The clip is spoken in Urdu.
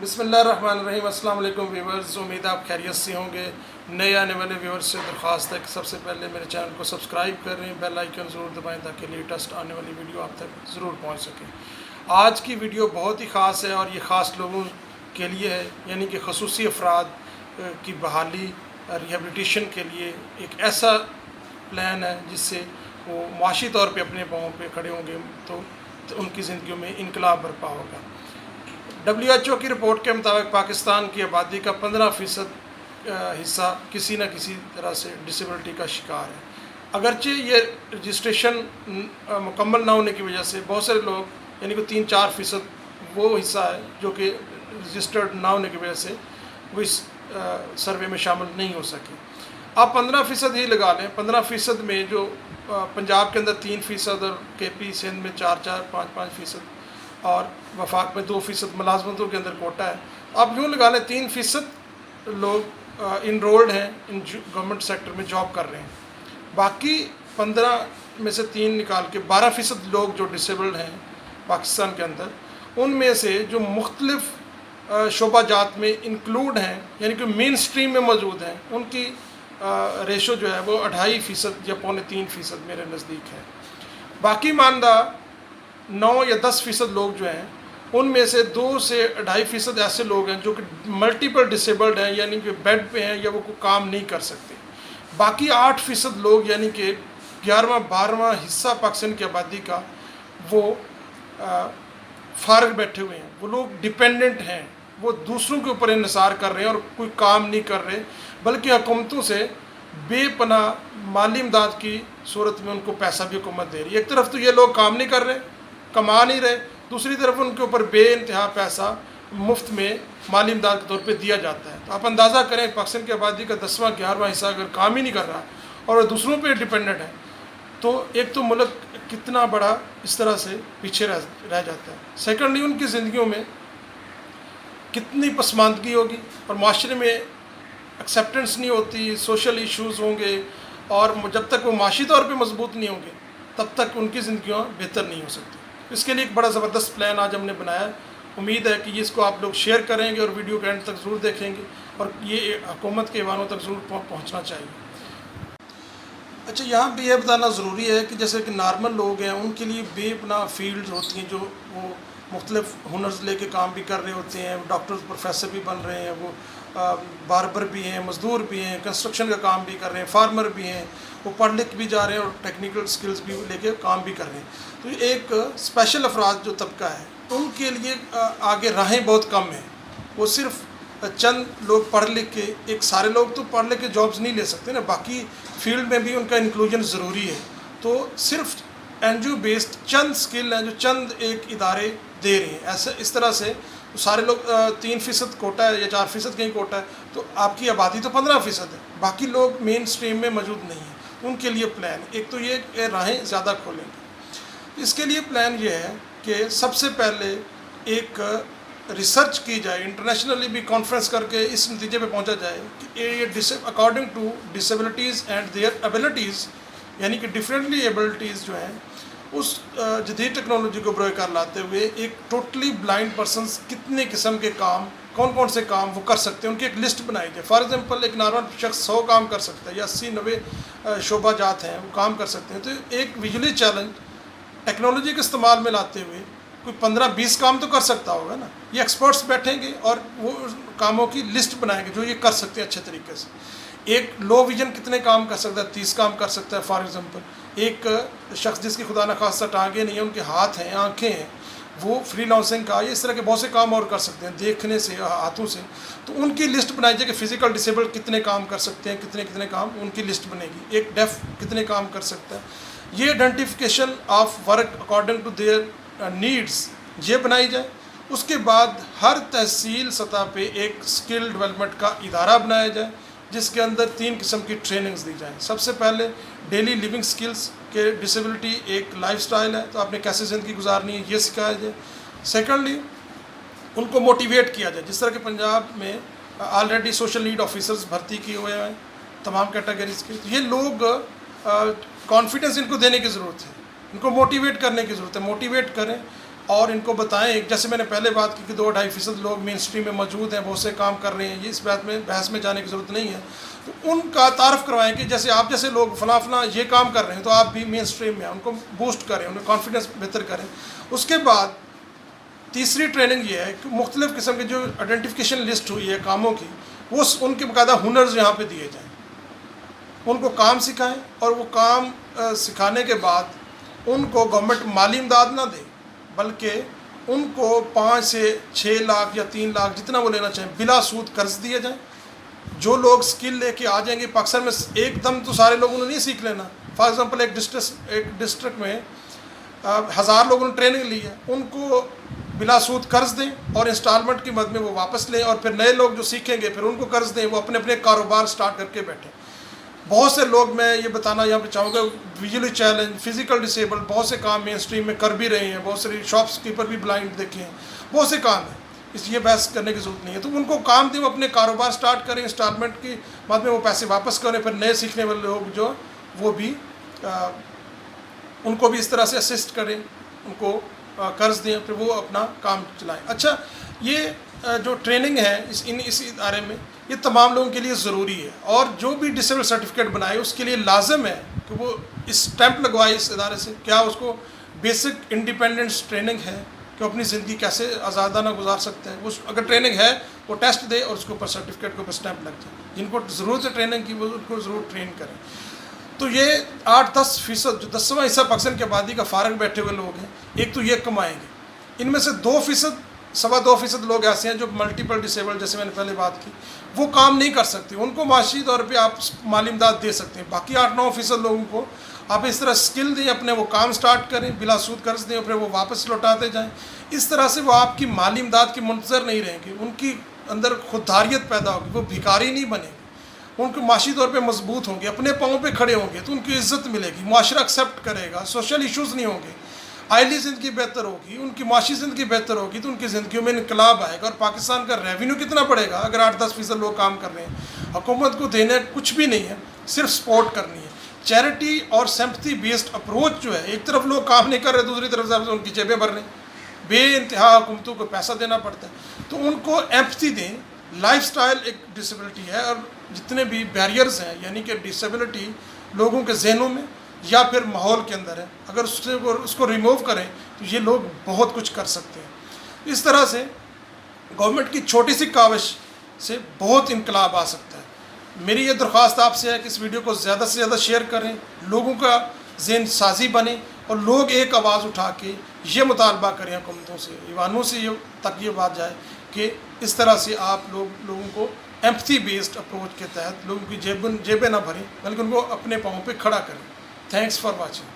بسم اللہ الرحمن الرحیم۔ السلام علیکم ویورز، امید آپ خیریت سے ہوں گے۔ نئے آنے والے ویورز سے درخواست ہے کہ سب سے پہلے میرے چینل کو سبسکرائب کریں، بیل آئیکن ضرور دبائیں تاکہ لیٹسٹ آنے والی ویڈیو آپ تک ضرور پہنچ سکے۔ آج کی ویڈیو بہت ہی خاص ہے اور یہ خاص لوگوں کے لیے ہے، یعنی کہ خصوصی افراد کی بحالی ریہیبلیٹیشن کے لیے ایک ایسا پلان ہے جس سے وہ معاشی طور پہ اپنے پاؤں پہ کھڑے ہوں گے تو ان کی زندگیوں میں انقلاب برپا ہوگا۔ WHO کی رپورٹ کے مطابق پاکستان کی آبادی کا 15% حصہ کسی نہ کسی طرح سے ڈسیبلٹی کا شکار ہے۔ اگرچہ یہ رجسٹریشن مکمل نہ ہونے کی وجہ سے بہت سارے لوگ، یعنی کہ 3-4% وہ حصہ ہے جو کہ رجسٹرڈ نہ ہونے کی وجہ سے وہ اس سروے میں شامل نہیں ہو سکے۔ آپ 15% ہی لگا لیں۔ 15% میں جو پنجاب کے اندر 3% اور KP سندھ میں 4-5% اور وفاق میں 2% ملازمتوں کے اندر کوٹا ہے۔ آپ یوں لگا لیں 3% لوگ انرولڈ ہیں ان گورنمنٹ سیکٹر میں جاب کر رہے ہیں۔ باقی 15 میں سے 3 نکال کے 12% لوگ جو ڈسیبلڈ ہیں پاکستان کے اندر، ان میں سے جو مختلف شعبہ جات میں انکلوڈ ہیں، یعنی کہ مین سٹریم میں موجود ہیں، ان کی ریشو جو ہے وہ 2.5% یا 2.25% میرے نزدیک ہے۔ باقی ماندہ 9 یا 10% لوگ جو ہیں، ان میں سے 2 سے 2.5% ایسے لوگ ہیں جو کہ ملٹیپل ڈسیبلڈ ہیں، یعنی کہ بیڈ پہ ہیں یا وہ کوئی کام نہیں کر سکتے۔ باقی 8% لوگ، یعنی کہ 11-12واں حصہ پاکستان کی آبادی کا، وہ فارغ بیٹھے ہوئے ہیں۔ وہ لوگ ڈیپینڈنٹ ہیں، وہ دوسروں کے اوپر انحصار کر رہے ہیں اور کوئی کام نہیں کر رہے، بلکہ حکومتوں سے بے پناہ مالی امداد کی صورت میں ان کو پیسہ بھی حکومت دے رہی ہے۔ ایک طرف تو یہ لوگ کام نہیں کر رہے، کما نہیں رہے، دوسری طرف ان کے اوپر بے انتہا پیسہ مفت میں مالی امداد کے طور پہ دیا جاتا ہے۔ تو آپ اندازہ کریں پاکستان کی آبادی کا 10واں-11واں حصہ اگر کام ہی نہیں کر رہا اور دوسروں پہ ڈیپینڈنٹ ہے، تو ایک تو ملک کتنا بڑا اس طرح سے پیچھے رہ جاتا ہے۔ سیکنڈلی، ان کی زندگیوں میں کتنی پسماندگی ہوگی اور معاشرے میں ایکسیپٹنس نہیں ہوتی، سوشل ایشوز ہوں گے، اور جب تک وہ معاشی طور پہ مضبوط نہیں ہوں گے تب تک ان کی زندگیاں بہتر نہیں ہو سکتی۔ اس کے لیے ایک بڑا زبردست پلان آج ہم نے بنایا ہے۔ امید ہے کہ اس کو آپ لوگ شیئر کریں گے اور ویڈیو کے اینڈ تک ضرور دیکھیں گے، اور یہ حکومت کے ایوانوں تک ضرور پہنچنا چاہیے۔ اچھا، یہاں بھی یہ بتانا ضروری ہے کہ جیسے کہ نارمل لوگ ہیں، ان کے لیے بے پناہ فیلڈ ہوتی ہیں جو وہ مختلف ہنرز لے کے کام بھی کر رہے ہوتے ہیں۔ ڈاکٹر پروفیسر بھی بن رہے ہیں، وہ باربر بھی ہیں، مزدور بھی ہیں، کنسٹرکشن کا کام بھی کر رہے ہیں، فارمر بھی ہیں، وہ پڑھ لکھ بھی جا رہے ہیں اور ٹیکنیکل سکلز بھی لے کے کام بھی کر رہے ہیں۔ تو ایک اسپیشل افراد جو طبقہ ہے، ان کے لیے آگے راہیں بہت کم ہیں۔ وہ صرف چند لوگ پڑھ لکھ کے، ایک سارے لوگ تو پڑھ لکھ کے جابز نہیں لے سکتے نا، باقی فیلڈ میں بھی ان کا انکلوژن ضروری ہے۔ تو صرف NGO بیسڈ چند سکل ہیں جو چند ایک ادارے دے رہے ہیں۔ ایسے اس طرح سے سارے لوگ 3% کوٹا ہے یا 4% کہیں کوٹا ہے، تو آپ کی آبادی تو 15% ہے، باقی لوگ مین سٹریم میں موجود نہیں ہیں۔ ان کے لیے پلان ایک تو یہ کہ راہیں زیادہ کھولیں گے۔ اس کے لیے پلان یہ ہے کہ سب سے پہلے ایک ریسرچ کی جائے، انٹرنیشنلی بھی کانفرنس کر کے اس نتیجے پہ پہنچا جائے کہ یہ according to disabilities and their abilities, یعنی کہ ڈفرینٹلی ایبلٹیز جو ہیں، اس جدید ٹیکنالوجی کو بروئے کار لاتے ہوئے ایک ٹوٹلی بلائنڈ پرسنس کتنے قسم کے کام، کون سے کام وہ کر سکتے ہیں، ان کی ایک لسٹ بنائی جائے۔ فار ایگزامپل، ایک نارمل شخص 100 کام کر سکتا ہے یا 80-90 شعبہ جات ہیں وہ کام کر سکتے ہیں۔ تو ایک ویژولی چیلنج ٹیکنالوجی کے استعمال میں لاتے ہوئے کوئی 15-20 کام تو کر سکتا ہوگا نا۔ یہ ایکسپرٹس بیٹھیں گے اور وہ کاموں کی لسٹ بنائیں گے جو یہ کر سکتے ہیں اچھے طریقے سے۔ ایک لو ویژن کتنے کام کر سکتا ہے؟ 30 کام کر سکتا ہے فار ایگزامپل۔ ایک شخص جس کی خدا نخواستہ ٹانگیں نہیں ہیں، ان کے ہاتھ ہیں، آنکھیں ہیں، وہ فری لانسنگ کا یا اس طرح کے بہت سے کام اور کر سکتے ہیں، دیکھنے سے، ہاتھوں سے۔ تو ان کی لسٹ بنائی جائے کہ فزیکل ڈسیبل کتنے کام کر سکتے ہیں، کتنے کام، ان کی لسٹ بنے گی۔ ایک ڈیف کتنے کام کر سکتا ہے، یہ identification of work according to their needs یہ بنائی جائے۔ اس کے بعد ہر تحصیل سطح پہ ایک اسکل ڈیولپمنٹ کا ادارہ بنایا جائے جس کے اندر 3 قسم کی ٹریننگز دی جائیں۔ سب سے پہلے ڈیلی لیونگ سکلز کہ ڈسیبلٹی ایک لائف سٹائل ہے، تو آپ نے کیسے زندگی گزارنی ہے یہ سکھایا جائے۔ سیکنڈلی، ان کو موٹیویٹ کیا جائے، جس طرح کہ پنجاب میں آلریڈی سوشل نیڈ آفیسرز بھرتی کیے ہوئے ہیں تمام کیٹیگریز کے۔ یہ لوگ کانفیڈنس ان کو دینے کی ضرورت ہے، ان کو موٹیویٹ کرنے کی ضرورت ہے۔ موٹیویٹ کریں اور ان کو بتائیں. جیسے میں نے پہلے بات کی کہ 2-2.5% لوگ مین اسٹریم میں موجود ہیں, بہت سے کام کر رہے ہیں, یہ اس بات میں بحث میں جانے کی ضرورت نہیں ہے. تو ان کا تعارف کروائیں کہ جیسے آپ جیسے لوگ فلاں یہ کام کر رہے ہیں تو آپ بھی مین اسٹریم میں ان کو بوسٹ کریں, ان کا کانفیڈنس بہتر کریں. اس کے بعد تیسری ٹریننگ یہ ہے کہ مختلف قسم کی جو آئیڈینٹیفیکیشن لسٹ ہوئی ہے کاموں کی, وہ ان کے باقاعدہ ہنرز یہاں پہ دیے جائیں, ان کو کام سکھائیں, اور وہ کام سکھانے کے بعد ان کو گورنمنٹ مالی امداد نہ دے, بلکہ ان کو 5 سے 6 لاکھ یا 3 لاکھ جتنا وہ لینا چاہیں بلا سود قرض دیے جائیں. جو لوگ اسکل لے کے آ جائیں گے پاکستان میں, ایک دم تو سارے لوگوں نے نہیں سیکھ لینا. فار ایگزامپل ایک ڈسٹرکٹ میں 1000 لوگوں نے ٹریننگ لی ہے, ان کو بلا سود قرض دیں اور انسٹالمنٹ کی مد میں وہ واپس لیں, اور پھر نئے لوگ جو سیکھیں گے پھر ان کو قرض دیں, وہ اپنے اپنے کاروبار سٹارٹ کر کے بیٹھیں. بہت سے لوگ, میں یہ بتانا یہاں پہ چاہوں گا, ویژولی چیلنج, فزیکل ڈسیبل, بہت سے کام مین اسٹریم میں کر بھی رہے ہیں. بہت ساری شاپس کیپر بھی بلائنڈ دیکھے ہیں, بہت سے کام ہیں, اس لیے بحث کرنے کی ضرورت نہیں ہے. تو ان کو کام دیں, وہ اپنے کاروبار سٹارٹ کریں, انسٹالمنٹ کی بعد میں وہ پیسے واپس کریں. پھر نئے سیکھنے والے لوگ جو وہ بھی ان کو بھی اس طرح سے اسسٹ کریں, ان کو قرض دیں, پھر وہ اپنا کام چلائیں. اچھا, یہ جو ٹریننگ ہے اس ادارے میں, یہ تمام لوگوں کے لیے ضروری ہے, اور جو بھی ڈسیبل سرٹیفکیٹ بنائے اس کے لیے لازم ہے کہ وہ اسٹیمپ لگوائے اس ادارے سے. کیا اس کو بیسک انڈیپینڈنس ٹریننگ ہے کہ وہ اپنی زندگی کیسے آزادانہ گزار سکتے ہیں. وہ اگر ٹریننگ ہے وہ ٹیسٹ دے اور اس کے اوپر سرٹیفکیٹ کے اوپر اسٹیمپ لگ جائے. جن کو ضرورت ہے ٹریننگ کی وہ ان کو ضرور ٹرین کریں. تو یہ 8-10% جو 10واں حصہ پاکستان کی آبادی کا فارغ بیٹھے ہوئے لوگ ہیں, ایک تو یہ کمائیں گے. ان میں سے 2%, 2.25% لوگ ایسے ہیں جو ملٹیپل ڈسیبل, جیسے میں نے پہلے بات کی, وہ کام نہیں کر سکتے. ان کو معاشی طور پہ آپ مالی امداد دے سکتے ہیں. باقی 8-9% لوگوں کو آپ اس طرح اسکل دیں, اپنے وہ کام سٹارٹ کریں, بلا سود قرض دیں, اور پھر وہ واپس لوٹاتے جائیں. اس طرح سے وہ آپ کی مالی امداد کی منتظر نہیں رہیں گے. ان کی اندر خودداریت پیدا ہوگی, وہ بھکاری نہیں بنیں گے, ان کو معاشی طور پہ مضبوط ہوں گے, اپنے پاؤں پہ کھڑے ہوں گے, تو ان کی عزت ملے گی, معاشرہ ایکسیپٹ کرے گا, سوشل ایشوز نہیں ہوں گے, آئلی زندگی بہتر ہوگی, ان کی معاشی زندگی بہتر ہوگی, تو ان کی زندگیوں میں انقلاب آئے گا. اور پاکستان کا ریونیو کتنا بڑھے گا اگر 8-10% لوگ کام کر رہے ہیں. حکومت کو دینے کچھ بھی نہیں ہے, صرف سپورٹ کرنی ہے. چیریٹی اور سمپتھی بیسڈ اپروچ جو ہے, ایک طرف لوگ کام نہیں کر رہے, دوسری طرف سے ان کی جیبیں بھر رہے ہیں, بے انتہا حکومتوں کو پیسہ دینا پڑتا ہے. تو ان کو ایمپتھی دیں. لائف سٹائل ایک ڈسیبلٹی ہے, اور جتنے بھی بیریئرز ہیں, یعنی کہ ڈسیبلٹی لوگوں کے ذہنوں میں یا پھر ماحول کے اندر ہے, اگر اس کو ریموو کریں تو یہ لوگ بہت کچھ کر سکتے ہیں. اس طرح سے گورنمنٹ کی چھوٹی سی کاوش سے بہت انقلاب آ سکتا ہے. میری یہ درخواست آپ سے ہے کہ اس ویڈیو کو زیادہ سے زیادہ شیئر کریں, لوگوں کا ذہن سازی بنے, اور لوگ ایک آواز اٹھا کے یہ مطالبہ کریں حکومتوں سے, ایوانوں سے تک یہ بات جائے کہ اس طرح سے آپ لوگوں کو ایمپتھی بیسڈ اپروچ کے تحت لوگوں کی جیبیں نہ بھریں, بلکہ ان کو اپنے پاؤں پہ کھڑا کریں. Thanks for watching.